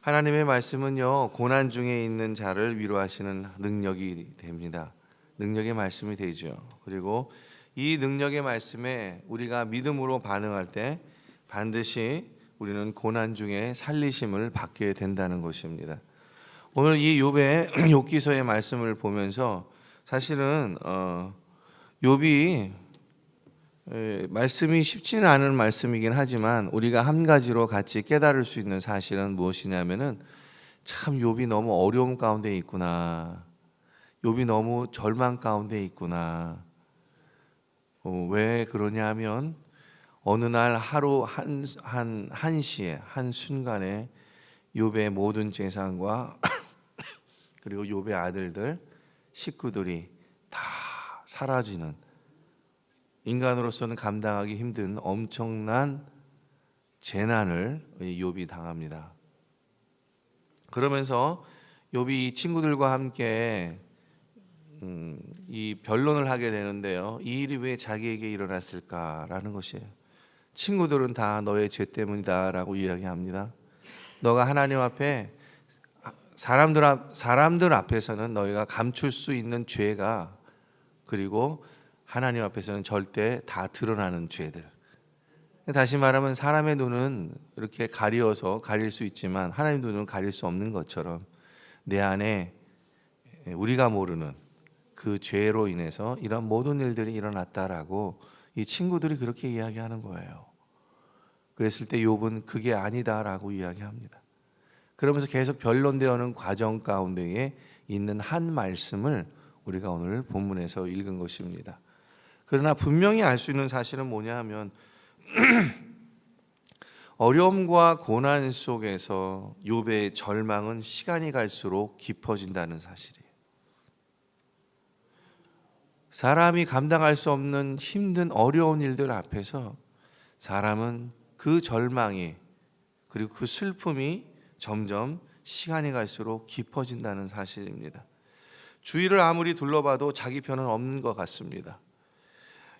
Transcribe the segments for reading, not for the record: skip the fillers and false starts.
하나님의 말씀은요, 고난 중에 있는 자를 위로하시는 능력이 됩니다. 능력의 말씀이 되죠. 그리고 이 능력의 말씀에 우리가 믿음으로 반응할 때 반드시 우리는 고난 중에 살리심을 받게 된다는 것입니다. 오늘 이 욥의 욥기서의 말씀을 보면서 사실은 욥이 말씀이 쉽지는 않은 말씀이긴 하지만 우리가 한 가지로 같이 깨달을 수 있는 사실은 무엇이냐면은 참 욥이 너무 어려움 가운데 있구나. 욥이 너무 절망 가운데 있구나. 왜 그러냐 하면 어느 날 하루 한시에 한순간에 욥의 모든 재산과 그리고 욥의 아들들 식구들이 다 사라지는, 인간으로서는 감당하기 힘든 엄청난 재난을 욥이 당합니다. 그러면서 욥이 친구들과 함께 이 변론을 하게 되는데요. 이 일이 왜 자기에게 일어났을까라는 것이에요. 친구들은 다 너의 죄 때문이다라고 이야기합니다. 너가 하나님 앞에 사람들 앞에서는 너희가 감출 수 있는 죄가, 그리고 하나님 앞에서는 절대 다 드러나는 죄들. 다시 말하면 사람의 눈은 이렇게 가리어서 가릴 수 있지만 하나님 눈은 가릴 수 없는 것처럼 내 안에 우리가 모르는 그 죄로 인해서 이런 모든 일들이 일어났다라고 이 친구들이 그렇게 이야기하는 거예요. 그랬을 때 욥은 그게 아니다라고 이야기합니다. 그러면서 계속 변론되어오는 과정 가운데에 있는 한 말씀을 우리가 오늘 본문에서 읽은 것입니다. 그러나 분명히 알 수 있는 사실은 뭐냐 하면 어려움과 고난 속에서 욥의 절망은 시간이 갈수록 깊어진다는 사실이에요. 사람이 감당할 수 없는 힘든 어려운 일들 앞에서 사람은 그 절망이 그리고 그 슬픔이 점점 시간이 갈수록 깊어진다는 사실입니다. 주위를 아무리 둘러봐도 자기 편은 없는 것 같습니다.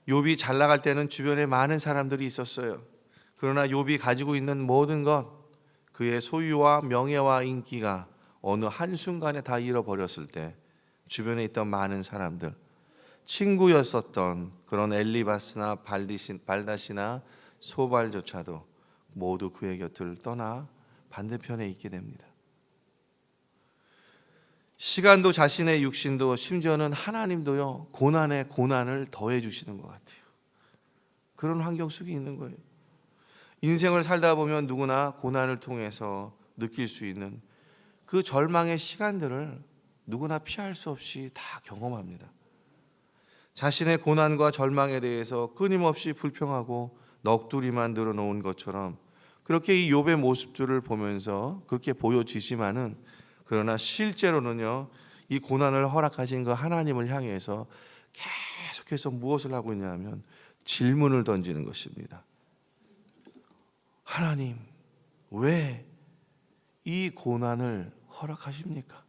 욥이 잘 나갈 때는 주변에 많은 사람들이 있었어요. 그러나 욥이 가지고 있는 모든 것, 그의 소유와 명예와 인기가 어느 한순간에 다 잃어버렸을 때 주변에 있던 많은 사람들, 친구였었던 그런 엘리바스나 발닷이나 소발조차도 모두 그의 곁을 떠나 반대편에 있게 됩니다. 시간도 자신의 육신도 심지어는 하나님도요, 고난에 고난을 더해 주시는 것 같아요. 그런 환경 속에 있는 거예요. 인생을 살다 보면 누구나 고난을 통해서 느낄 수 있는 그 절망의 시간들을 누구나 피할 수 없이 다 경험합니다. 자신의 고난과 절망에 대해서 끊임없이 불평하고 넋두리만 늘어놓은 것처럼 그렇게 이 욥의 모습들을 보면서 그렇게 보여지지만은, 그러나 실제로는요, 이 고난을 허락하신 그 하나님을 향해서 계속해서 무엇을 하고 있냐면 질문을 던지는 것입니다. 하나님, 왜 이 고난을 허락하십니까?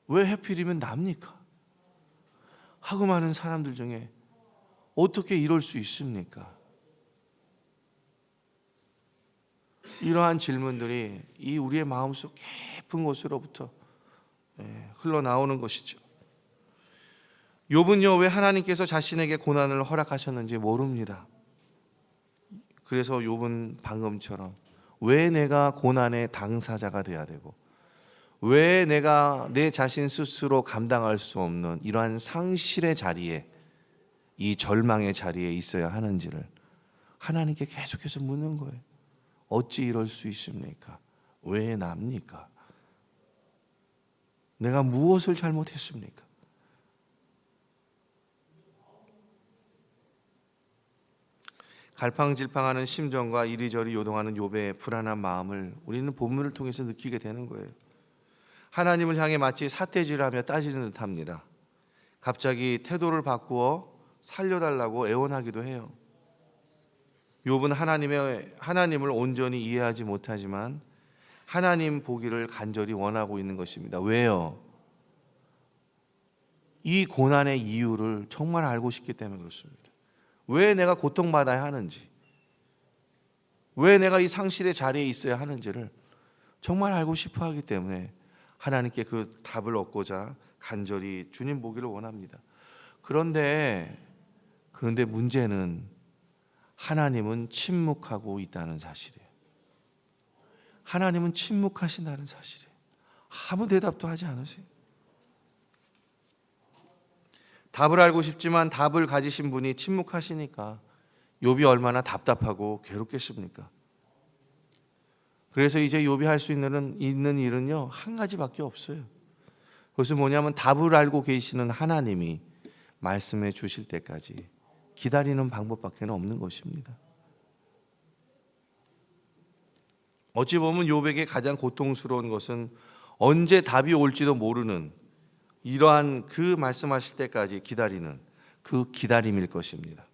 왜 하필이면 납니까? 하고 많은 사람들 중에 어떻게 이럴 수 있습니까? 이러한 질문들이 이 우리의 마음속 깊은 곳으로부터 흘러나오는 것이죠. 욥은요, 왜 하나님께서 자신에게 고난을 허락하셨는지 모릅니다. 그래서 욥은 방금처럼 왜 내가 고난의 당사자가 돼야 되고, 왜 내가 내 자신 스스로 감당할 수 없는 이러한 상실의 자리에, 이 절망의 자리에 있어야 하는지를 하나님께 계속해서 묻는 거예요. 어찌 이럴 수 있습니까? 왜 납니까? 내가 무엇을 잘못했습니까? 갈팡질팡하는 심정과 이리저리 요동하는 욥의 불안한 마음을 우리는 본문을 통해서 느끼게 되는 거예요. 하나님을 향해 마치 삿대질하며 따지는 듯합니다. 갑자기 태도를 바꾸어 살려달라고 애원하기도 해요. 욥은 하나님을 온전히 이해하지 못하지만 하나님 보기를 간절히 원하고 있는 것입니다. 왜요? 이 고난의 이유를 정말 알고 싶기 때문에 그렇습니다. 왜 내가 고통받아야 하는지, 왜 내가 이 상실의 자리에 있어야 하는지를 정말 알고 싶어 하기 때문에 하나님께 그 답을 얻고자 간절히 주님 보기를 원합니다. 그런데 문제는 하나님은 침묵하고 있다는 사실이에요. 하나님은 침묵하신다는 사실이에요. 아무 대답도 하지 않으세요. 답을 알고 싶지만 답을 가지신 분이 침묵하시니까 욥이 얼마나 답답하고 괴롭겠습니까? 그래서 이제 욥이 할 수 있는 일은요, 한 가지밖에 없어요. 그것은 뭐냐면 답을 알고 계시는 하나님이 말씀해 주실 때까지 기다리는 방법밖에 없는 것입니다. 어찌 보면 욥에게 가장 고통스러운 것은 언제 답이 올지도 모르는 이러한 그 말씀하실 때까지 기다리는 그 기다림일 것입니다.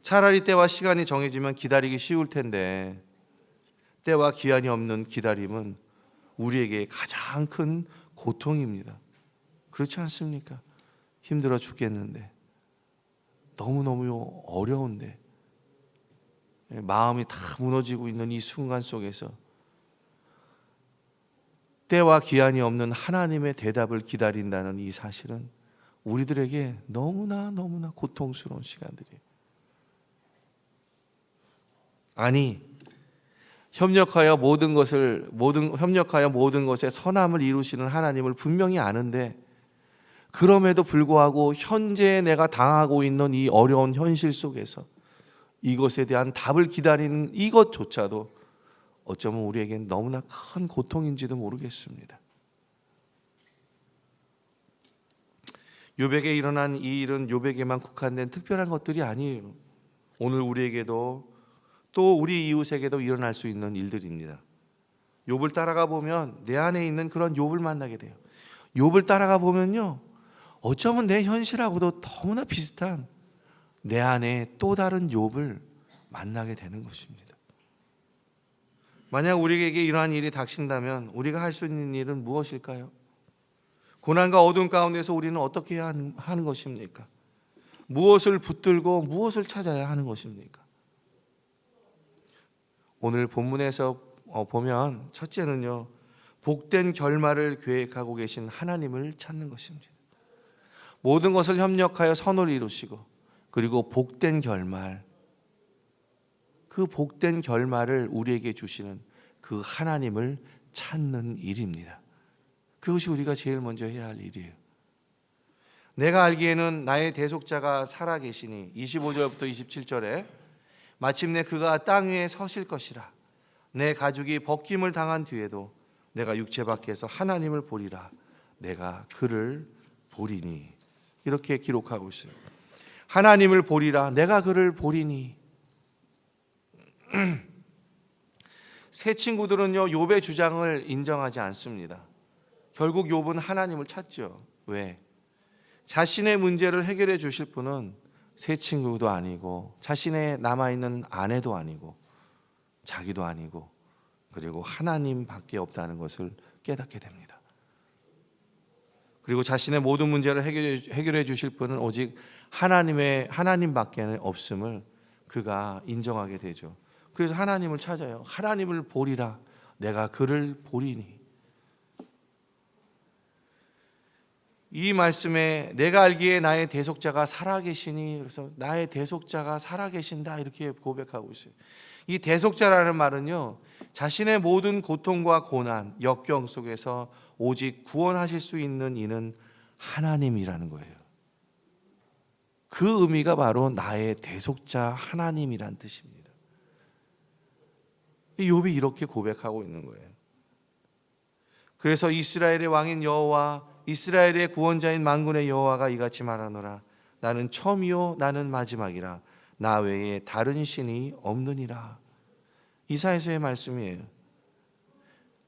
차라리 때와 시간이 정해지면 기다리기 쉬울 텐데 때와 기한이 없는 기다림은 우리에게 가장 큰 고통입니다. 그렇지 않습니까? 힘들어 죽겠는데, 너무너무 어려운데, 마음이 다 무너지고 있는 이 순간 속에서 때와 기한이 없는 하나님의 대답을 기다린다는 이 사실은 우리들에게 너무나 고통스러운 시간들이에요. 아니, 협력하여 모든 것에 선함을 이루시는 하나님을 분명히 아는데, 그럼에도 불구하고 현재 내가 당하고 있는 이 어려운 현실 속에서 이것에 대한 답을 기다리는 이것조차도 어쩌면 우리에겐 너무나 큰 고통인지도 모르겠습니다. 욥에게 일어난 이 일은 욥에게만 국한된 특별한 것들이 아니에요. 오늘 우리에게도 또 우리 이웃에게도 일어날 수 있는 일들입니다. 욥을 따라가 보면 내 안에 있는 그런 욥을 만나게 돼요. 욥을 따라가 보면요, 어쩌면 내 현실하고도 너무나 비슷한 내 안에 또 다른 욥을 만나게 되는 것입니다. 만약 우리에게 이러한 일이 닥친다면 우리가 할 수 있는 일은 무엇일까요? 고난과 어두움 가운데서 우리는 어떻게 해야 하는 것입니까? 무엇을 붙들고 무엇을 찾아야 하는 것입니까? 오늘 본문에서 보면 첫째는요, 복된 결말을 계획하고 계신 하나님을 찾는 것입니다. 모든 것을 협력하여 선을 이루시고, 그리고 복된 결말, 그 복된 결말을 우리에게 주시는 그 하나님을 찾는 일입니다. 그것이 우리가 제일 먼저 해야 할 일이에요. 내가 알기에는 나의 대속자가 살아계시니, 25절부터 27절에 마침내 그가 땅 위에 서실 것이라. 내 가죽이 벗김을 당한 뒤에도 내가 육체 밖에서 하나님을 보리라. 내가 그를 보리니. 이렇게 기록하고 있어요. 하나님을 보리라. 내가 그를 보리니. 새 친구들은요, 욥의 주장을 인정하지 않습니다. 결국 욥은 하나님을 찾죠. 왜? 자신의 문제를 해결해 주실 분은 새 친구도 아니고, 자신의 남아있는 아내도 아니고, 자기도 아니고, 그리고 하나님밖에 없다는 것을 깨닫게 됩니다. 그리고 자신의 모든 문제를 해결해 주실 분은 오직 하나님밖에 없음을 그가 인정하게 되죠. 그래서 하나님을 찾아요. 하나님을 보리라. 내가 그를 보리니. 이 말씀에 내가 알기에 나의 대속자가 살아계시니, 그래서 나의 대속자가 살아계신다 이렇게 고백하고 있어요. 이 대속자라는 말은요, 자신의 모든 고통과 고난, 역경 속에서 오직 구원하실 수 있는 이는 하나님이라는 거예요. 그 의미가 바로 나의 대속자 하나님이란 뜻입니다. 욥이 이렇게 고백하고 있는 거예요. 그래서 이스라엘의 왕인 여호와, 이스라엘의 구원자인 만군의 여호와가 이같이 말하노라. 나는 처음이요 나는 마지막이라. 나 외에 다른 신이 없느니라. 이사야서의 말씀이에요.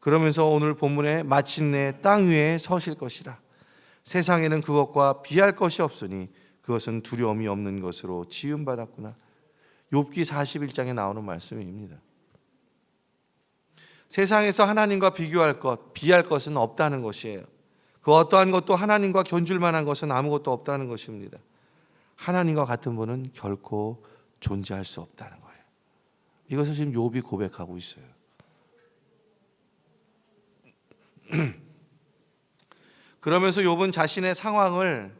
그러면서 오늘 본문에 마침내 땅 위에 서실 것이라. 세상에는 그것과 비할 것이 없으니 그것은 두려움이 없는 것으로 지음받았구나. 욥기 41장에 나오는 말씀입니다. 세상에서 하나님과 비교할 것, 비할 것은 없다는 것이에요. 그 어떠한 것도 하나님과 견줄 만한 것은 아무것도 없다는 것입니다. 하나님과 같은 분은 결코 존재할 수 없다는 거예요. 이것을 지금 욥이 고백하고 있어요. 그러면서 욥은 자신의 상황을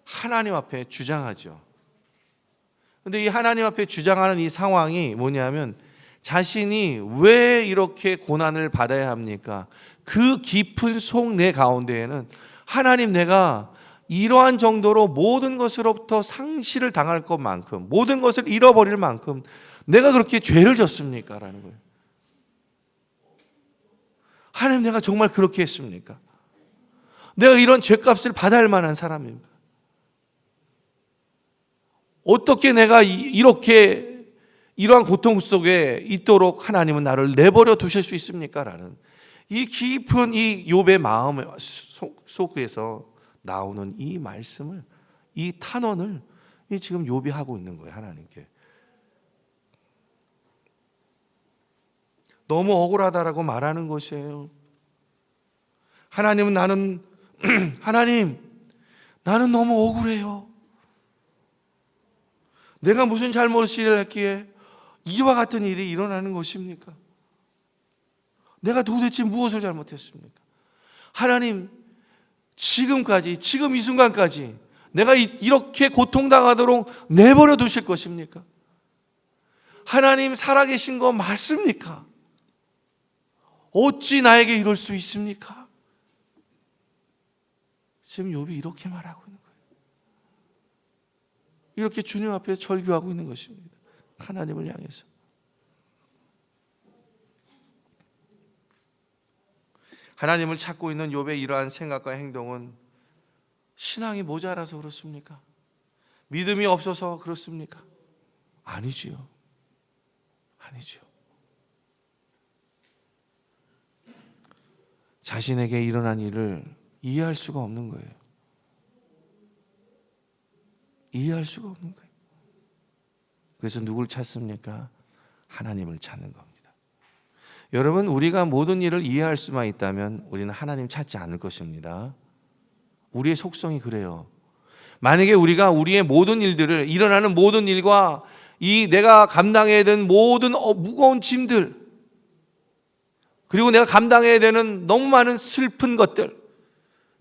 하나님 앞에 주장하죠. 근데 이 하나님 앞에 주장하는 이 상황이 뭐냐면 자신이 왜 이렇게 고난을 받아야 합니까? 그 깊은 속내 가운데에는 하나님, 내가 이러한 정도로 모든 것으로부터 상실을 당할 것만큼, 모든 것을 잃어버릴 만큼 내가 그렇게 죄를 졌습니까? 라는 거예요. 하나님, 내가 정말 그렇게 했습니까? 내가 이런 죄값을 받아야 할 만한 사람입니까? 어떻게 내가 이러한 고통 속에 있도록 하나님은 나를 내버려 두실 수 있습니까? 라는 이 깊은 이 욥의 마음 속에서 나오는 이 말씀을, 이 탄원을 지금 욥이 하고 있는 거예요. 하나님께 너무 억울하다라고 말하는 것이에요. 하나님은 하나님, 나는 너무 억울해요. 내가 무슨 잘못을 했기에 이와 같은 일이 일어나는 것입니까? 내가 도대체 무엇을 잘못했습니까? 하나님, 지금 이 순간까지 내가 이렇게 고통당하도록 내버려 두실 것입니까? 하나님, 살아계신 거 맞습니까? 어찌 나에게 이럴 수 있습니까? 지금 욥이 이렇게 말하고 있는 거예요. 이렇게 주님 앞에서 절규하고 있는 것입니다. 하나님을 향해서. 하나님을 찾고 있는 욥의 이러한 생각과 행동은 신앙이 모자라서 그렇습니까? 믿음이 없어서 그렇습니까? 아니지요. 아니지요. 자신에게 일어난 일을 이해할 수가 없는 거예요. 이해할 수가 없는 거예요. 그래서 누굴 찾습니까? 하나님을 찾는 겁니다. 여러분, 우리가 모든 일을 이해할 수만 있다면 우리는 하나님 찾지 않을 것입니다. 우리의 속성이 그래요. 만약에 우리가 우리의 모든 일들을, 일어나는 모든 일과 이 내가 감당해야 되는 모든 무거운 짐들, 그리고 내가 감당해야 되는 너무 많은 슬픈 것들,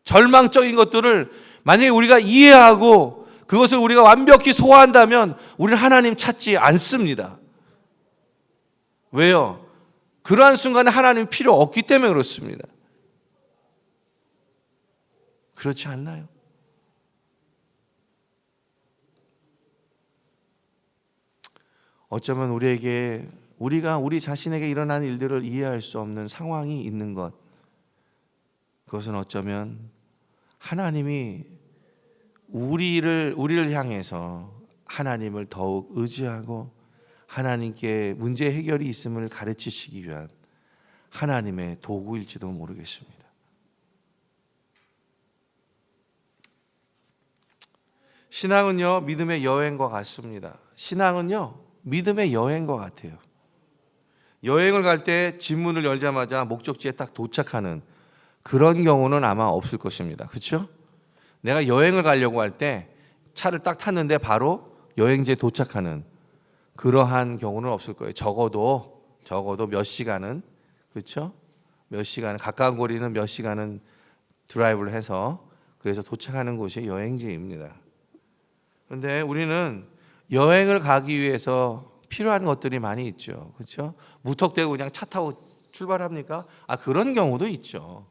절망적인 것들을 만약에 우리가 이해하고 그것을 우리가 완벽히 소화한다면 우리는 하나님 찾지 않습니다. 왜요? 그러한 순간에 하나님 필요 없기 때문에 그렇습니다. 그렇지 않나요? 어쩌면 우리가 우리 자신에게 일어나는 일들을 이해할 수 없는 상황이 있는 것, 그것은 어쩌면 하나님이 우리를 향해서 하나님을 더욱 의지하고 하나님께 문제 해결이 있음을 가르치시기 위한 하나님의 도구일지도 모르겠습니다. 신앙은요, 믿음의 여행과 같습니다. 신앙은요, 믿음의 여행과 같아요. 여행을 갈 때 집문을 열자마자 목적지에 딱 도착하는 그런 경우는 아마 없을 것입니다. 그렇죠? 내가 여행을 가려고 할 때 차를 딱 탔는데 바로 여행지에 도착하는 그러한 경우는 없을 거예요. 적어도 몇 시간은, 그렇죠? 몇 시간, 가까운 거리는 몇 시간은 드라이브를 해서 그래서 도착하는 곳이 여행지입니다. 그런데 우리는 여행을 가기 위해서 필요한 것들이 많이 있죠. 그렇죠? 무턱대고 그냥 차 타고 출발합니까? 그런 경우도 있죠.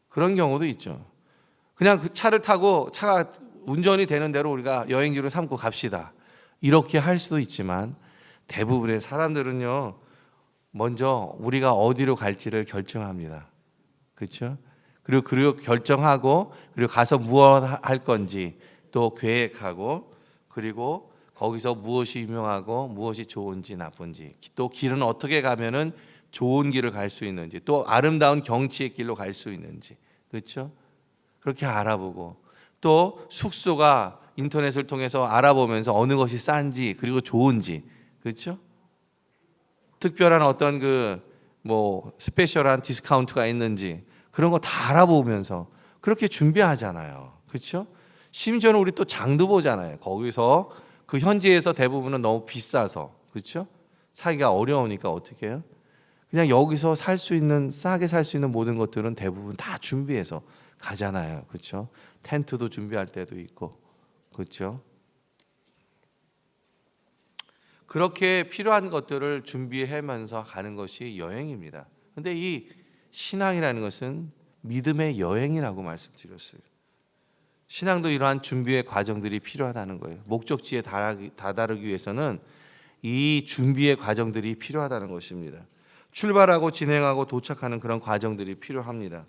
그런 경우도 있죠. 그냥 그 차를 타고 차가 운전이 되는 대로 우리가 여행지로 삼고 갑시다. 이렇게 할 수도 있지만 대부분의 사람들은요, 먼저 우리가 어디로 갈지를 결정합니다. 그렇죠? 그리고 결정하고, 그리고 가서 무엇 할 건지 또 계획하고, 그리고 거기서 무엇이 유명하고 무엇이 좋은지 나쁜지, 또 길은 어떻게 가면은 좋은 길을 갈 수 있는지, 또 아름다운 경치의 길로 갈 수 있는지, 그렇죠? 그렇게 알아보고, 또 숙소가 인터넷을 통해서 알아보면서 어느 것이 싼지 그리고 좋은지, 그렇죠? 특별한 어떤 스페셜한 디스카운트가 있는지 그런 거 다 알아보면서 그렇게 준비하잖아요. 그렇죠? 심지어는 우리 또 장도 보잖아요. 거기서 그 현지에서 대부분은 너무 비싸서, 그렇죠? 살기가 어려우니까 어떻게 해요? 그냥 여기서 살 수 있는, 싸게 살 수 있는 모든 것들은 대부분 다 준비해서 가잖아요. 그렇죠? 텐트도 준비할 때도 있고. 그렇죠? 그렇게 필요한 것들을 준비하면서 가는 것이 여행입니다. 근데 이 신앙이라는 것은 믿음의 여행이라고 말씀드렸어요. 신앙도 이러한 준비의 과정들이 필요하다는 거예요. 목적지에 다다르기 위해서는 이 준비의 과정들이 필요하다는 것입니다. 출발하고 진행하고 도착하는 그런 과정들이 필요합니다.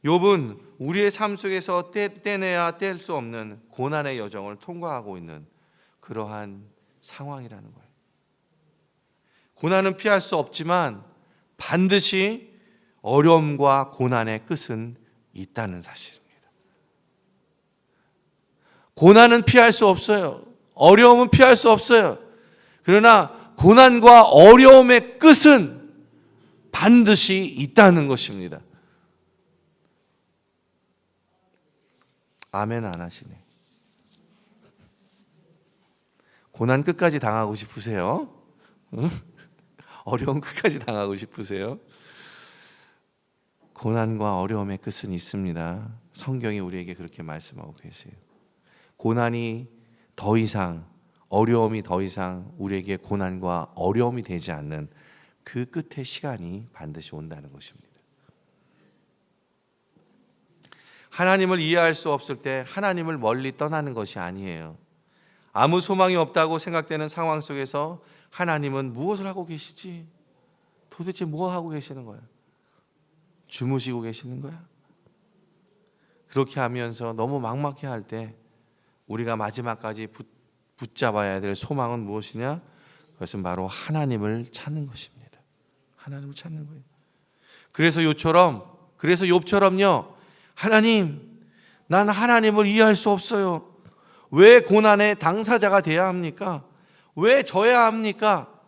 욥은 우리의 삶 속에서 떼내야 뗄 수 없는 고난의 여정을 통과하고 있는 그러한 상황이라는 거예요. 고난은 피할 수 없지만 반드시 어려움과 고난의 끝은 있다는 사실입니다. 고난은 피할 수 없어요. 어려움은 피할 수 없어요. 그러나 고난과 어려움의 끝은 반드시 있다는 것입니다. 아멘 안 하시네. 고난 끝까지 당하고 싶으세요? 응? 어려움 끝까지 당하고 싶으세요? 고난과 어려움의 끝은 있습니다. 성경이 우리에게 그렇게 말씀하고 계세요. 고난이 더 이상, 어려움이 더 이상 우리에게 고난과 어려움이 되지 않는 그 끝의 시간이 반드시 온다는 것입니다. 하나님을 이해할 수 없을 때 하나님을 멀리 떠나는 것이 아니에요. 아무 소망이 없다고 생각되는 상황 속에서 하나님은 무엇을 하고 계시지? 도대체 뭐 하고 계시는 거야? 주무시고 계시는 거야? 그렇게 하면서 너무 막막해 할 때 우리가 마지막까지 붙잡아야 될 소망은 무엇이냐? 그것은 바로 하나님을 찾는 것입니다. 하나님을 찾는 거예요. 그래서 욥처럼요. 하나님, 난 하나님을 이해할 수 없어요. 왜 고난의 당사자가 돼야 합니까? 왜 져야 합니까?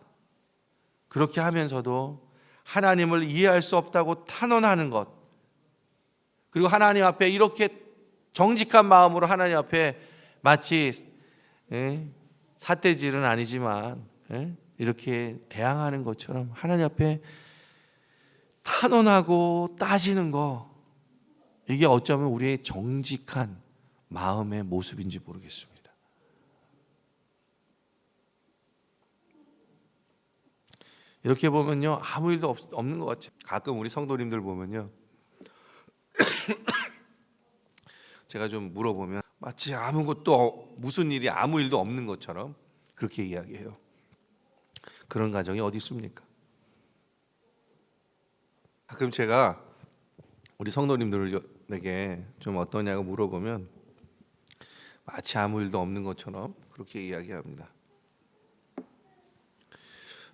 그렇게 하면서도 하나님을 이해할 수 없다고 탄원하는 것, 그리고 하나님 앞에 이렇게 정직한 마음으로 하나님 앞에 마치 삿대질은 아니지만 이렇게 대항하는 것처럼 하나님 앞에 탄원하고 따지는 거, 이게 어쩌면 우리의 정직한 마음의 모습인지 모르겠습니다. 이렇게 보면요, 아무 일도 없는 것 같아요. 가끔 우리 성도님들 보면요, 제가 좀 물어보면 마치 아무것도, 무슨 일이 아무 일도 없는 것처럼 그렇게 이야기해요. 그런 가정이 어디 있습니까? 가끔 제가 우리 성도님들에게 좀 어떠냐고 물어보면 마치 아무 일도 없는 것처럼 그렇게 이야기합니다.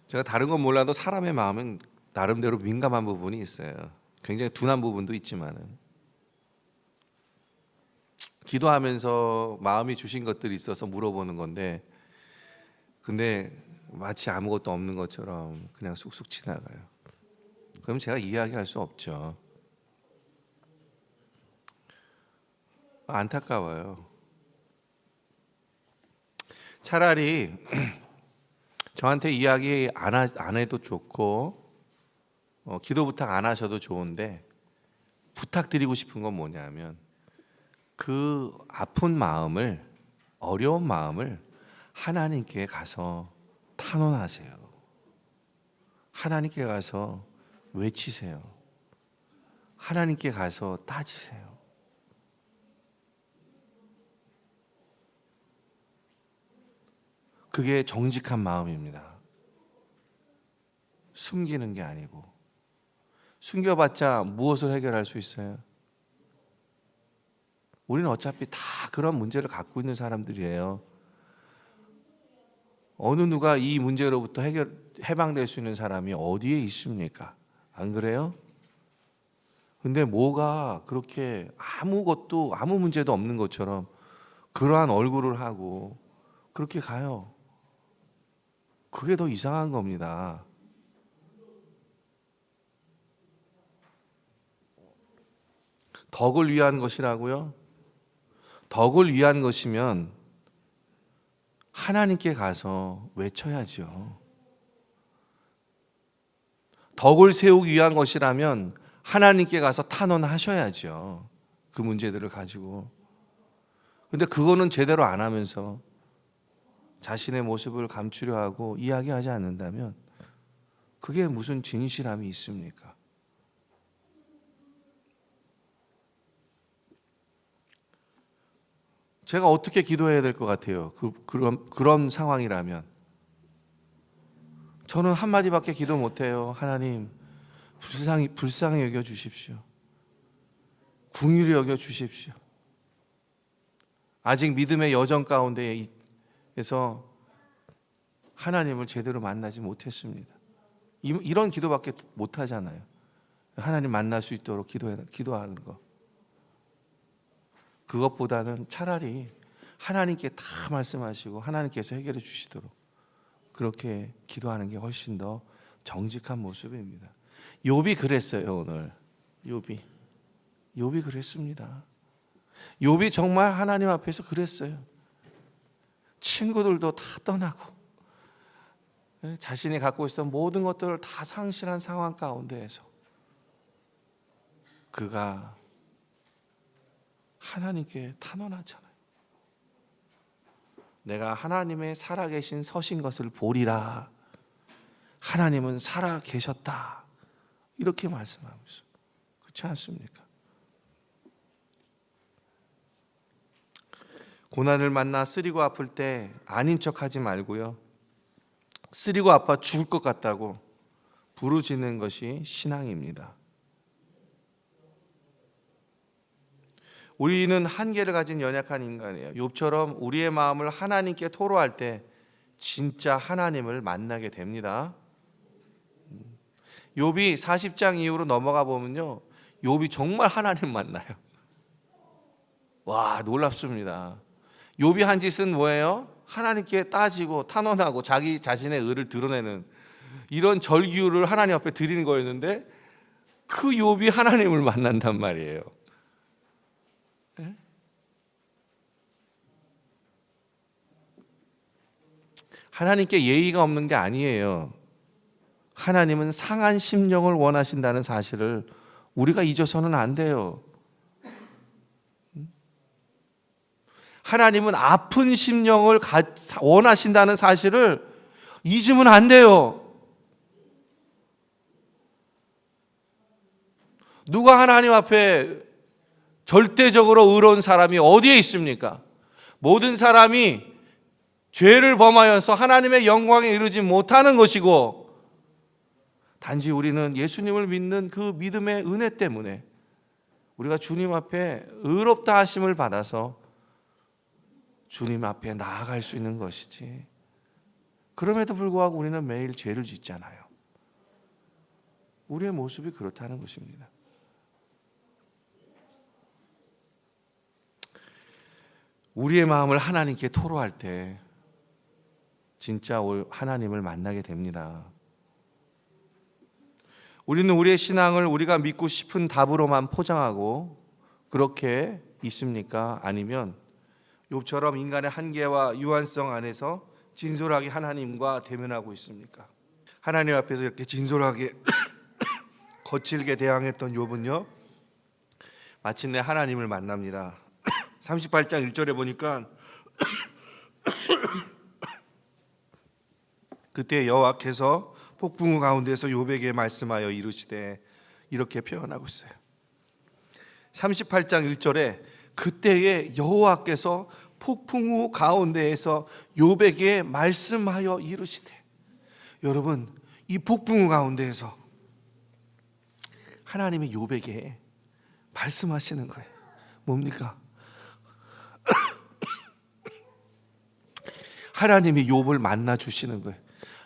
제가 다른 건 몰라도 사람의 마음은 나름대로 민감한 부분이 있어요. 굉장히 둔한 부분도 있지만은, 기도하면서 마음이 주신 것들이 있어서 물어보는 건데, 근데 마치 아무것도 없는 것처럼 그냥 쑥쑥 지나가요. 그럼 제가 이야기할 수 없죠. 안타까워요. 차라리 저한테 이야기 안 해도 좋고 기도 부탁 안 하셔도 좋은데, 부탁드리고 싶은 건 뭐냐면 그 아픈 마음을, 어려운 마음을 하나님께 가서 탄원하세요. 하나님께 가서 외치세요. 하나님께 가서 따지세요. 그게 정직한 마음입니다. 숨기는 게 아니고. 숨겨봤자 무엇을 해결할 수 있어요? 우리는 어차피 다 그런 문제를 갖고 있는 사람들이에요. 어느 누가 이 문제로부터 해방될 수 있는 사람이 어디에 있습니까? 안 그래요? 근데 뭐가 그렇게 아무것도, 아무 문제도 없는 것처럼 그러한 얼굴을 하고 그렇게 가요. 그게 더 이상한 겁니다. 덕을 위한 것이라고요? 덕을 위한 것이면 하나님께 가서 외쳐야죠. 덕을 세우기 위한 것이라면 하나님께 가서 탄원하셔야죠. 그 문제들을 가지고. 근데 그거는 제대로 안 하면서 자신의 모습을 감추려 하고 이야기하지 않는다면 그게 무슨 진실함이 있습니까? 제가 어떻게 기도해야 될 것 같아요? 그런 상황이라면 저는 한마디밖에 기도 못해요. 하나님 불쌍히 여겨 주십시오. 긍휼히 여겨 주십시오. 아직 믿음의 여정 가운데에서 하나님을 제대로 만나지 못했습니다. 이런 기도밖에 못하잖아요. 하나님 만날 수 있도록 기도하는 거. 그것보다는 차라리 하나님께 다 말씀하시고 하나님께서 해결해 주시도록 그렇게 기도하는 게 훨씬 더 정직한 모습입니다. 욥이 그랬어요. 오늘 욥이 그랬습니다. 욥이 정말 하나님 앞에서 그랬어요. 친구들도 다 떠나고 자신이 갖고 있었던 모든 것들을 다 상실한 상황 가운데에서 그가 하나님께 탄원하잖아요. 내가 하나님의 살아계신 서신 것을 보리라. 하나님은 살아계셨다. 이렇게 말씀하고 있어요. 그렇지 않습니까? 고난을 만나 쓰리고 아플 때 아닌 척하지 말고요. 쓰리고 아파 죽을 것 같다고 부르짖는 것이 신앙입니다. 우리는 한계를 가진 연약한 인간이에요. 욥처럼 우리의 마음을 하나님께 토로할 때 진짜 하나님을 만나게 됩니다. 욥이 40장 이후로 넘어가 보면요, 욥이 정말 하나님 만나요. 와, 놀랍습니다. 욥이 한 짓은 뭐예요? 하나님께 따지고 탄원하고 자기 자신의 의를 드러내는 이런 절기를 하나님 앞에 드리는 거였는데 그 욥이 하나님을 만난단 말이에요. 네? 하나님께 예의가 없는 게 아니에요. 하나님은 상한 심령을 원하신다는 사실을 우리가 잊어서는 안 돼요. 하나님은 아픈 심령을 원하신다는 사실을 잊으면 안 돼요. 누가 하나님 앞에 절대적으로 의로운 사람이 어디에 있습니까? 모든 사람이 죄를 범하여서 하나님의 영광에 이르지 못하는 것이고, 단지 우리는 예수님을 믿는 그 믿음의 은혜 때문에 우리가 주님 앞에 의롭다 하심을 받아서 주님 앞에 나아갈 수 있는 것이지, 그럼에도 불구하고 우리는 매일 죄를 짓잖아요. 우리의 모습이 그렇다는 것입니다. 우리의 마음을 하나님께 토로할 때 진짜 하나님을 만나게 됩니다. 우리는 우리의 신앙을 우리가 믿고 싶은 답으로만 포장하고 그렇게 있습니까? 아니면 욥처럼 인간의 한계와 유한성 안에서 진솔하게 하나님과 대면하고 있습니까? 하나님 앞에서 이렇게 진솔하게 거칠게 대항했던 욥은요, 마침내 하나님을 만납니다. 38장 1절에 보니까 그때 여호와께서 폭풍우 가운데서 욥에게 말씀하여 이르시되, 이렇게 표현하고 있어요. 38장 1절에 그때에 여호와께서 폭풍우 가운데에서 욥에게 말씀하여 이르시되, 여러분, 이 폭풍우 가운데에서 하나님이 욥에게 말씀하시는 거예요. 뭡니까? 하나님이 욥을 만나 주시는 거예요.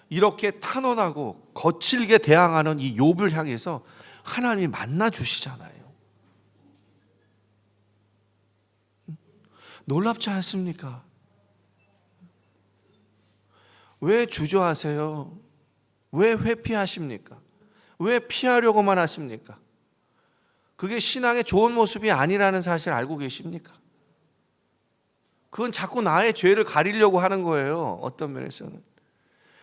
이렇게 탄원하고 거칠게 대항하는 이 욥을 향해서 하나님이 만나 주시잖아요. 놀랍지 않습니까? 왜 주저하세요? 왜 회피하십니까? 왜 피하려고만 하십니까? 그게 신앙의 좋은 모습이 아니라는 사실 알고 계십니까? 그건 자꾸 나의 죄를 가리려고 하는 거예요. 어떤 면에서는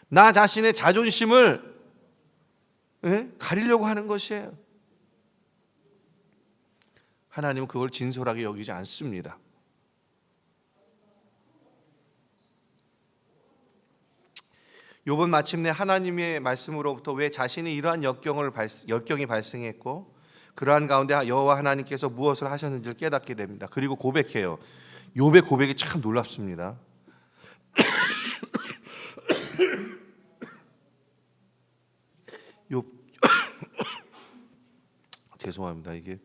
나 자신의 자존심을 가리려고 하는 것이에요. 하나님은 그걸 진솔하게 여기지 않습니다. 욥은 마침내 하나님의 말씀으로부터 왜 자신이 이러한 역경이 발생했고 그러한 가운데 여호와 하나님께서 무엇을 하셨는지를 깨닫게 됩니다. 그리고 고백해요. 욥의 고백이 참 놀랍습니다. 욥 죄송합니다. 이게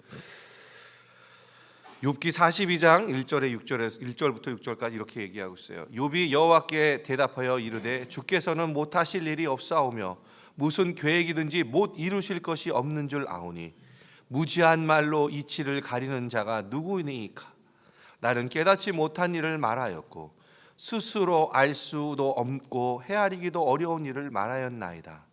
욥기 42장 1절부터 6절까지 이렇게 얘기하고 있어요. 욥이 여호와께 대답하여 이르되 주께서는 못하실 일이 없사오며 무슨 계획이든지 못 이루실 것이 없는 줄 아오니 무지한 말로 이치를 가리는 자가 누구니이까. 나는 깨닫지 못한 일을 말하였고 스스로 알 수도 없고 헤아리기도 어려운 일을 말하였나이다.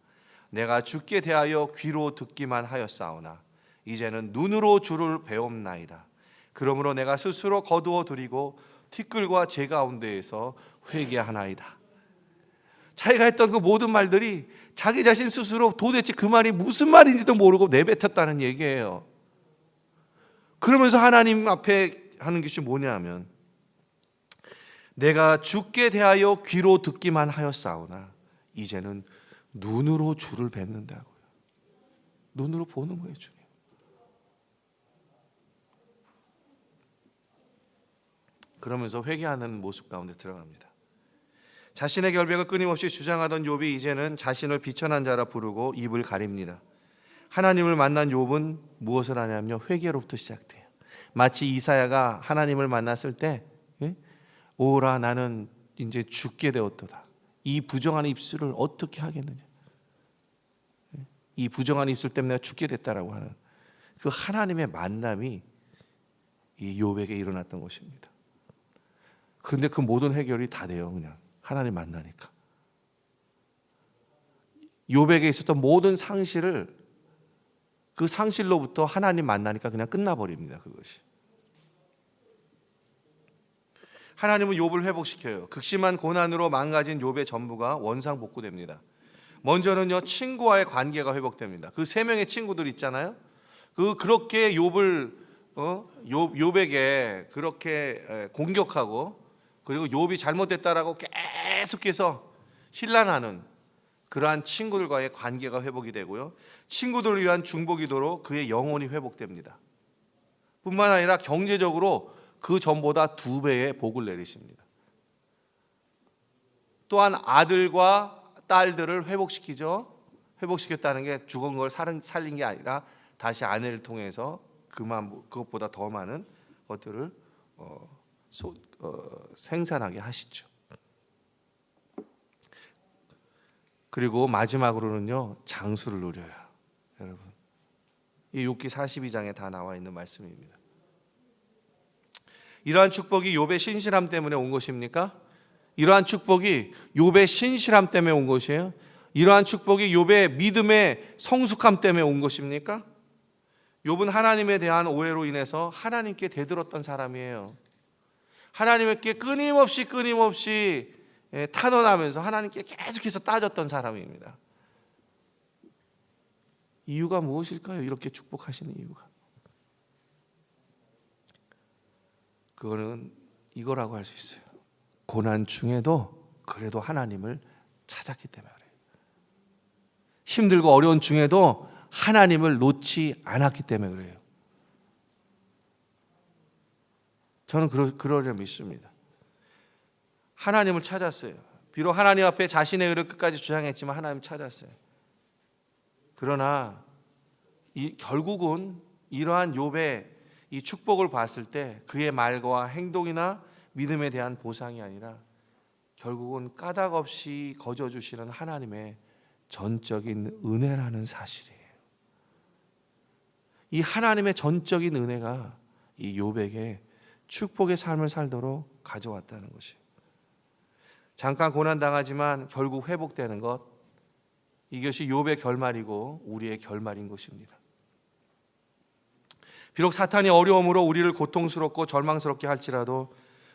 내가 주께 대하여 귀로 듣기만 하였사오나 이제는 눈으로 주를 배움나이다. 그러므로 내가 스스로 거두어 드리고 티끌과 제 가운데에서 회개하나이다. 자기가 했던 그 모든 말들이 자기 자신 스스로 도대체 그 말이 무슨 말인지도 모르고 내뱉었다는 얘기예요. 그러면서 하나님 앞에 하는 것이 뭐냐면 내가 주께 대하여 귀로 듣기만 하였사오나 이제는 눈으로 주를 뵙는다고요. 눈으로 보는 거예요, 주님. 그러면서 회개하는 모습 가운데 들어갑니다. 자신의 결백을 끊임없이 주장하던 욥이 이제는 자신을 비천한 자라 부르고 입을 가립니다. 하나님을 만난 욥은 무엇을 하냐면요, 회개로부터 시작돼요. 마치 이사야가 하나님을 만났을 때 오라 나는 이제 죽게 되었도다. 이 부정한 입술을 어떻게 하겠느냐. 이 부정한 입술 때문에 내가 죽게 됐다라고 하는 그 하나님의 만남이 이 욥에게 일어났던 것입니다. 그런데 그 모든 해결이 다 돼요. 그냥 하나님 만나니까. 욥에게 있었던 모든 상실을 그 상실로부터 하나님 만나니까 그냥 끝나버립니다. 그것이. 하나님은 욥을 회복시켜요. 극심한 고난으로 망가진 욥의 전부가 원상복구됩니다. 먼저는요, 친구와의 관계가 회복됩니다. 그 세 명의 친구들 있잖아요. 그렇게 욥에게 그렇게 공격하고 그리고 욥이 잘못됐다라고 계속해서 힐난하는 그러한 친구들과의 관계가 회복이 되고요. 친구들을 위한 중보기도로 그의 영혼이 회복됩니다. 뿐만 아니라 경제적으로 그 전보다 2배의 복을 내리십니다. 또한 아들과 딸들을 회복시키죠. 회복시켰다는 게 죽은 걸 살린 게 아니라 다시 아내를 통해서 그것보다 더 많은 것들을 생산하게 하시죠. 그리고 마지막으로는요, 장수를 누려요. 여러분, 이 욥기 42장에 다 나와 있는 말씀입니다. 이러한 축복이 욥의 신실함 때문에 온 것입니까? 이러한 축복이 욥의 신실함 때문에 온 것이에요? 이러한 축복이 욥의 믿음의 성숙함 때문에 온 것입니까? 욥은 하나님에 대한 오해로 인해서 하나님께 대들었던 사람이에요. 하나님께 끊임없이 탄원하면서 하나님께 계속해서 따졌던 사람입니다. 이유가 무엇일까요? 이렇게 축복하시는 이유가. 그거는 이거라고 할 수 있어요. 고난 중에도 그래도 하나님을 찾았기 때문에 그래요. 힘들고 어려운 중에도 하나님을 놓지 않았기 때문에 그래요. 저는 그러려 믿습니다. 하나님을 찾았어요. 비록 하나님 앞에 자신의 의를 끝까지 주장했지만 하나님 찾았어요. 그러나 결국은 이러한 욥의 이 축복을 봤을 때 그의 말과 행동이나 믿음에 대한 보상이 아니라 결국은 까닭 없이 거저 주시는 하나님의 전적인 은혜라는 사실이에요. 이 하나님의 전적인 은혜가 이 욥에게 축복의 삶을 살도록 가져왔다는 것이에요. 잠깐 고난당하지만 결국 회복되는 것, 이것이 욥의 결말이고 우리의 결말인 것입니다. 비록 사탄이 어려움으로 우리를 고통스럽고 절망스럽게 할지라도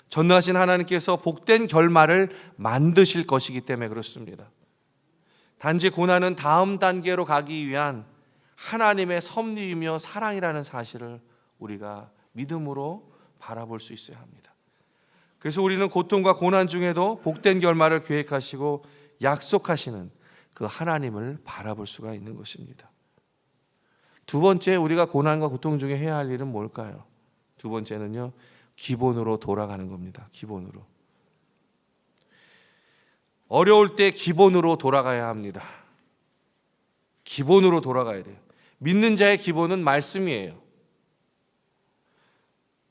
전능하신 하나님께서 복된 결말을 만드실 것이기 때문에 그렇습니다. 단지 고난은 다음 단계로 가기 위한 하나님의 섭리이며 사랑이라는 사실을 우리가 믿음으로 바라볼 수 있어야 합니다. 그래서 우리는 고통과 고난 중에도 복된 결말을 계획하시고 약속하시는 그 하나님을 바라볼 수가 있는 것입니다. 두 번째, 우리가 고난과 고통 중에 해야 할 일은 뭘까요? 두 번째는요, 기본으로 돌아가는 겁니다. 기본으로. 어려울 때 기본으로 돌아가야 합니다. 기본으로 돌아가야 돼요. 믿는 자의 기본은 말씀이에요.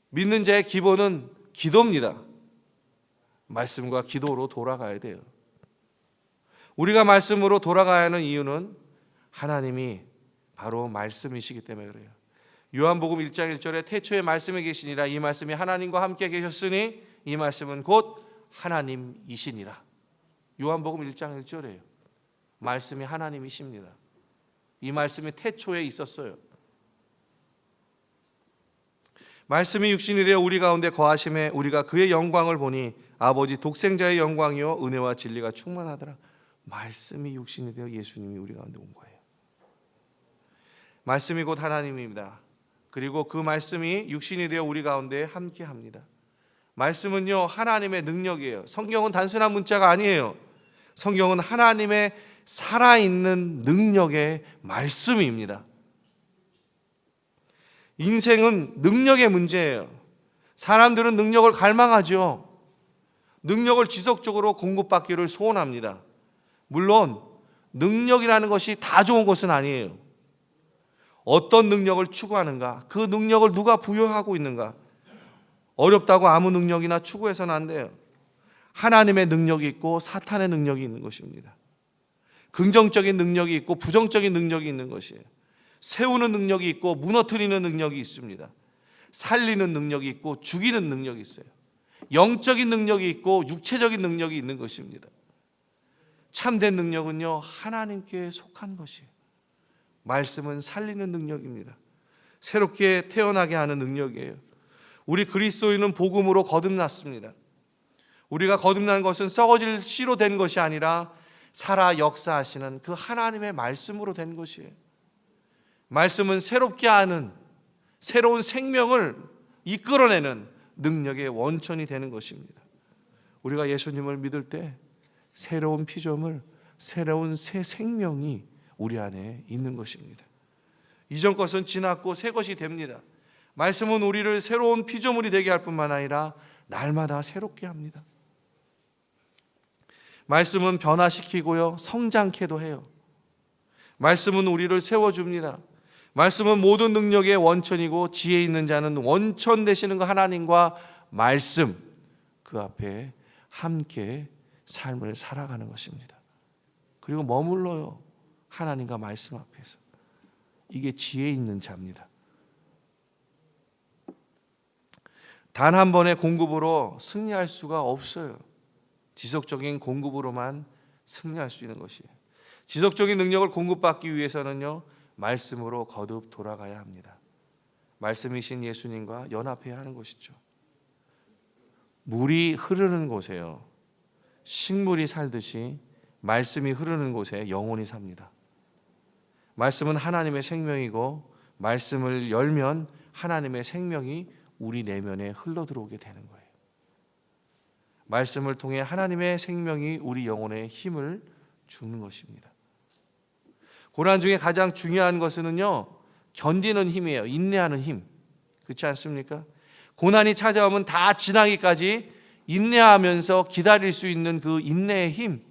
믿는 자의 기본은 기도입니다. 말씀과 기도로 돌아가야 돼요. 우리가 말씀으로 돌아가야 하는 이유는 하나님이 바로 말씀이시기 때문에 그래요. 요한복음 1장 1절에 태초에 말씀이 계시니라. 이 말씀이 하나님과 함께 계셨으니 이 말씀은 곧 하나님이시니라. 요한복음 1장 1절이에요. 말씀이 하나님이십니다. 이 말씀이 태초에 있었어요. 말씀이 육신이 되어 우리 가운데 거하심에 우리가 그의 영광을 보니 아버지 독생자의 영광이요 은혜와 진리가 충만하더라. 말씀이 육신이 되어 예수님이 우리 가운데 온 거예요. 말씀이 곧 하나님입니다. 그리고 그 말씀이 육신이 되어 우리 가운데 함께합니다. 말씀은요, 하나님의 능력이에요. 성경은 단순한 문자가 아니에요. 성경은 하나님의 살아있는 능력의 말씀입니다. 인생은 능력의 문제예요. 사람들은 능력을 갈망하죠. 능력을 지속적으로 공급받기를 소원합니다. 물론 능력이라는 것이 다 좋은 것은 아니에요. 어떤 능력을 추구하는가, 그 능력을 누가 부여하고 있는가. 어렵다고 아무 능력이나 추구해서는 안 돼요. 하나님의 능력이 있고 사탄의 능력이 있는 것입니다. 긍정적인 능력이 있고 부정적인 능력이 있는 것이에요. 세우는 능력이 있고 무너뜨리는 능력이 있습니다. 살리는 능력이 있고 죽이는 능력이 있어요. 영적인 능력이 있고 육체적인 능력이 있는 것입니다. 참된 능력은요, 하나님께 속한 것이에요. 말씀은 살리는 능력입니다. 새롭게 태어나게 하는 능력이에요. 우리 그리스도인은 복음으로 거듭났습니다. 우리가 거듭난 것은 썩어질 씨로 된 것이 아니라 살아 역사하시는 그 하나님의 말씀으로 된 것이에요. 말씀은 새롭게 하는, 새로운 생명을 이끌어내는 능력의 원천이 되는 것입니다. 우리가 예수님을 믿을 때 새로운 피조물, 새로운 새 생명이 우리 안에 있는 것입니다. 이전 것은 지났고 새 것이 됩니다. 말씀은 우리를 새로운 피조물이 되게 할 뿐만 아니라 날마다 새롭게 합니다. 말씀은 변화시키고요, 성장케도 해요. 말씀은 우리를 세워줍니다. 말씀은 모든 능력의 원천이고 지혜 있는 자는 원천 되시는 그 하나님과 말씀, 그 앞에 함께 삶을 살아가는 것입니다. 그리고 머물러요, 하나님과 말씀 앞에서. 이게 지혜 있는 자입니다. 단 한 번의 공급으로 승리할 수가 없어요. 지속적인 공급으로만 승리할 수 있는 것이에요. 지속적인 능력을 공급받기 위해서는요, 말씀으로 거듭 돌아가야 합니다. 말씀이신 예수님과 연합해야 하는 것이죠. 물이 흐르는 곳에요, 식물이 살듯이 말씀이 흐르는 곳에 영혼이 삽니다. 말씀은 하나님의 생명이고 말씀을 열면 하나님의 생명이 우리 내면에 흘러들어오게 되는 거예요. 말씀을 통해 하나님의 생명이 우리 영혼에 힘을 주는 것입니다. 고난 중에 가장 중요한 것은요, 견디는 힘이에요. 인내하는 힘. 그렇지 않습니까? 고난이 찾아오면 다 지나기까지 인내하면서 기다릴 수 있는 그 인내의 힘,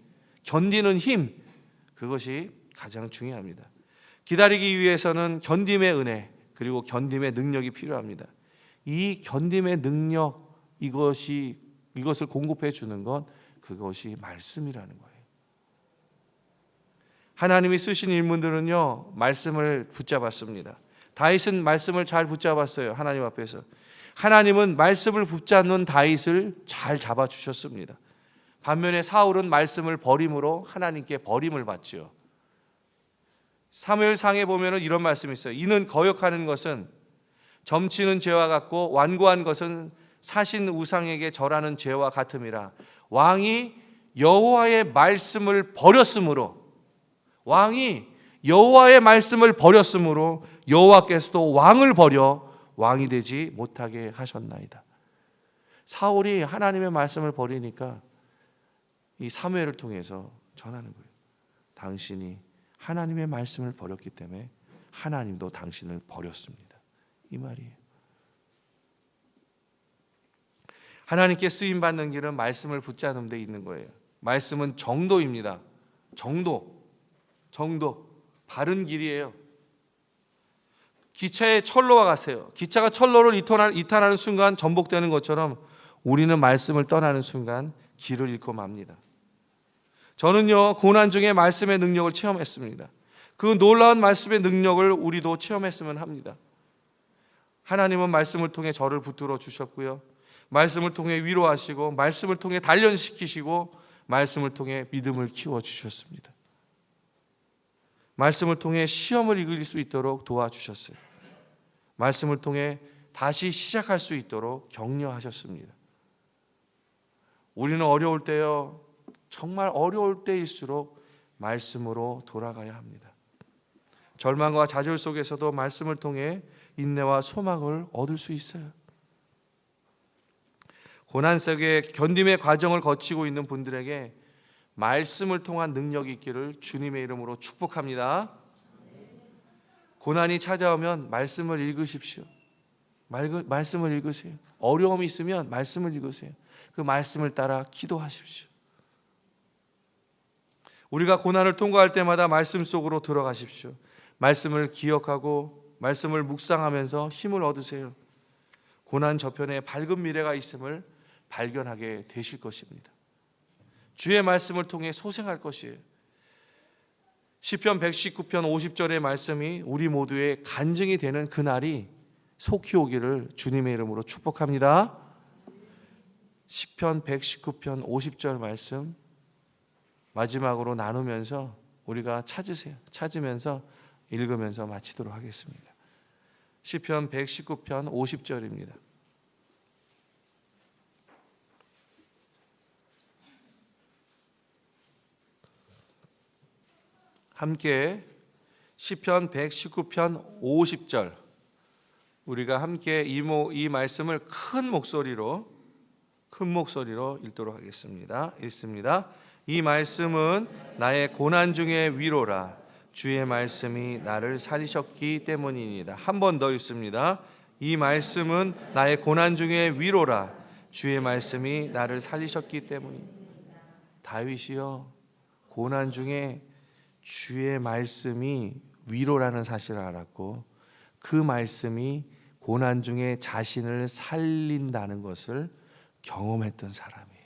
견디는 힘, 그것이 가장 중요합니다. 기다리기 위해서는 견딤의 은혜, 그리고 견딤의 능력이 필요합니다. 이 견딤의 능력, 이것을 공급해 주는 것, 그것이 말씀이라는 거예요. 하나님이 쓰신 인물들은요, 말씀을 붙잡았습니다. 다윗은 말씀을 잘 붙잡았어요. 하나님 앞에서. 하나님은 말씀을 붙잡는 다윗을 잘 잡아주셨습니다. 반면에 사울은 말씀을 버림으로 하나님께 버림을 받죠. 사무엘상에 보면 이런 말씀이 있어요. 이는 거역하는 것은 점치는 죄와 같고 완고한 것은 사신 우상에게 절하는 죄와 같음이라. 왕이 여호와의 말씀을 버렸으므로 왕이 여호와의 말씀을 버렸으므로 여호와께서도 왕을 버려 왕이 되지 못하게 하셨나이다. 사울이 하나님의 말씀을 버리니까 이 사무엘을 통해서 전하는 거예요. 당신이 하나님의 말씀을 버렸기 때문에 하나님도 당신을 버렸습니다. 이 말이에요. 하나님께 쓰임 받는 길은 말씀을 붙잡는 데 있는 거예요. 말씀은 정도입니다. 정도. 바른 길이에요. 기차에 철로와 가세요. 기차가 철로를 이탈하는 순간 전복되는 것처럼 우리는 말씀을 떠나는 순간 길을 잃고 맙니다. 저는요, 고난 중에 말씀의 능력을 체험했습니다. 그 놀라운 말씀의 능력을 우리도 체험했으면 합니다. 하나님은 말씀을 통해 저를 붙들어 주셨고요, 말씀을 통해 위로하시고, 말씀을 통해 단련시키시고, 말씀을 통해 믿음을 키워 주셨습니다. 말씀을 통해 시험을 이길 수 있도록 도와주셨어요. 말씀을 통해 다시 시작할 수 있도록 격려하셨습니다. 우리는 어려울 때요, 정말 어려울 때일수록 말씀으로 돌아가야 합니다. 절망과 좌절 속에서도 말씀을 통해 인내와 소망을 얻을 수 있어요. 고난 속에 견딤의 과정을 거치고 있는 분들에게 말씀을 통한 능력이 있기를 주님의 이름으로 축복합니다. 고난이 찾아오면 말씀을 읽으십시오. 말씀을 읽으세요. 어려움이 있으면 말씀을 읽으세요. 그 말씀을 따라 기도하십시오. 우리가 고난을 통과할 때마다 말씀 속으로 들어가십시오. 말씀을 기억하고 말씀을 묵상하면서 힘을 얻으세요. 고난 저편에 밝은 미래가 있음을 발견하게 되실 것입니다. 주의 말씀을 통해 소생할 것이에요. 시편 119편 50절의 말씀이 우리 모두의 간증이 되는 그날이 속히 오기를 주님의 이름으로 축복합니다. 시편 119편 50절 말씀 마지막으로 나누면서 우리가 찾으면서 읽으면서 마치도록 하겠습니다. 시편 119편 50절입니다. 함께 시편 119편 50절 우리가 함께 이 말씀을 큰 목소리로 읽도록 하겠습니다. 읽습니다. 이 말씀은 나의 고난 중의 위로라. 주의 말씀이 나를 살리셨기 때문이니이다. 한 번 더 읽습니다. 이 말씀은 나의 고난 중의 위로라. 주의 말씀이 나를 살리셨기 때문이니이다. 다윗이요, 고난 중에 주의 말씀이 위로라는 사실을 알았고 그 말씀이 고난 중에 자신을 살린다는 것을 경험했던 사람이에요.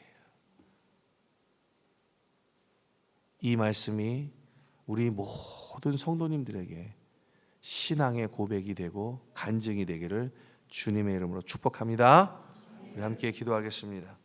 이 말씀이 우리 모든 성도님들에게 신앙의 고백이 되고 간증이 되기를 주님의 이름으로 축복합니다. 우리 함께 기도하겠습니다.